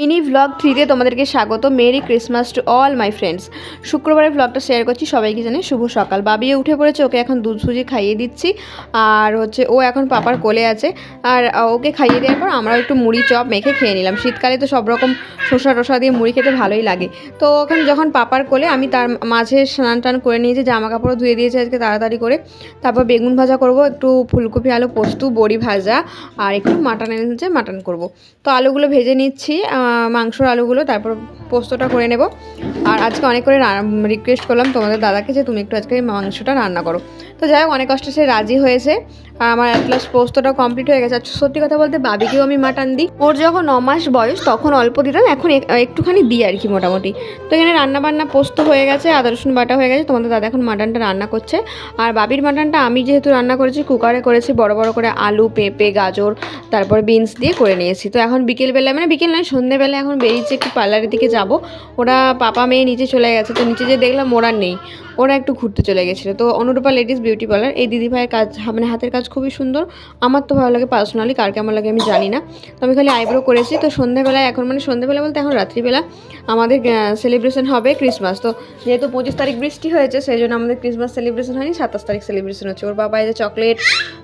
Mini vlog 3তে তোমাদেরকে স্বাগত। Merry Christmas to all my friends. শুক্রবারের ভ্লগটা শেয়ার করছি, সবাইকে জানাই শুভ সকাল। বাবিয়ে উঠে পড়েছে, ওকে এখন দুধ সুজি খাইয়ে দিচ্ছি। আর ও এখন পাপার কোলে আছে। আর ওকে খাইয়ে দেওয়ার পর আমরাও একটু মুড়ি চপ মেখে খেয়ে নিলাম। শীতকালে তো সব রকম শসা টসা দিয়ে মুড়ি খেতে ভালোই লাগে। তো ওখানে যখন পাপার কোলে, আমি তার মাঝে স্নান টান করে নিয়েছি, জামা কাপড়ও ধুয়ে দিয়েছি আজকে তাড়াতাড়ি করে। তারপর বেগুন ভাজা করব, একটু ফুলকপি আলু পোস্ত বড়ি ভাজা, আর একটু মাটন এনেছে, মাটন করব। তো আলুগুলো ভেজে নিচ্ছি, মাংসর আলুগুলো, তারপর পোস্তটা করে নেব। আর আজকে অনেক করে রিকোয়েস্ট করলাম তোমাদের দাদাকে যে তুমি একটু আজকে মাংসটা রান্না করো। তো যাই হোক, অনেক কষ্টে সে রাজি হয়েছে। আর আমার এক গ্লাস পোস্তটাও কমপ্লিট হয়ে গেছে। আর সত্যি কথা বলতে বাবিকেও আমি মাটন দিই। ওর যখন 9 মাস বয়স তখন অল্প দিতাম, এখন একটুখানি দিই আর কি মোটামুটি। তো এখানে রান্নাবান্না পোস্ত হয়ে গেছে, আদা রসুন বাটা হয়ে গেছে। তোমাদের দাদা এখন মাটনটা রান্না করছে। আর বাবির মাটনটা আমি যেহেতু রান্না করেছি কুকারে করেছি, বড় বড় করে আলু পেঁপে গাজর তারপর বিনস দিয়ে করে নিয়েছি। তো এখন বিকেলবেলা, মানে বিকেল নয় সন্ধ্যেবেলা এখন বেরিয়েছে একটু পার্লারের দিকে যাব। ওরা পাপা মেয়ে নিচে চলে গেছে। তো নিচে যে দেখলাম ওরা নেই, ওরা একটু ঘুরতে চলে গেছিলো। তো অনুরূপা লেডিস বিউটি পার্লার, এই দিদিভাইয়ের কাজ, মানে হাতের কাজ খুবই সুন্দর। আমার তো ভালো লাগে পার্সোনালি, কার কেমন লাগে আমি জানি না। তো আমি খালি আইব্রো করেছি। তো সন্ধ্যেবেলায় এখন, মানে সন্ধ্যেবেলা বলতে এখন রাত্রিবেলা আমাদের সেলিব্রেশন হবে ক্রিসমাস। তো যেহেতু 25 তারিখ বৃষ্টি হয়েছে, সেই জন্য আমাদের ক্রিসমাস সেলিব্রেশন হয়নি, 27 তারিখ সেলিব্রেশন হচ্ছে। ওর বাবা এই যে চকলেট,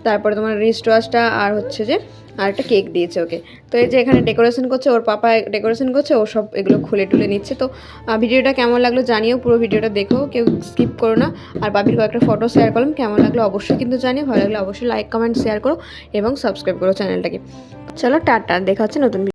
তারপরে তোমার রিস্ট ওয়াচটা, আর হচ্ছে যে আর একটা কেক দিয়েছে ওকে। তো এই যে এখানে ডেকোরেশন করছে, ওর পাপা ডেকোরেশন করছে, ও সব এগুলো খুলে টুলে নিচ্ছে। তো ভিডিওটা কেমন লাগলো জানিও, পুরো ভিডিওটা দেখো, কেউ স্কিপ করো না। আর বাবির কয়েকটা ফটো শেয়ার করলাম, কেমন লাগলো অবশ্যই কিন্তু জানিও। ভালো লাগলে অবশ্যই লাইক কমেন্ট শেয়ার করো এবং সাবস্ক্রাইব করো চ্যানেলটাকে। চলো টাটা, দেখা হচ্ছে নতুন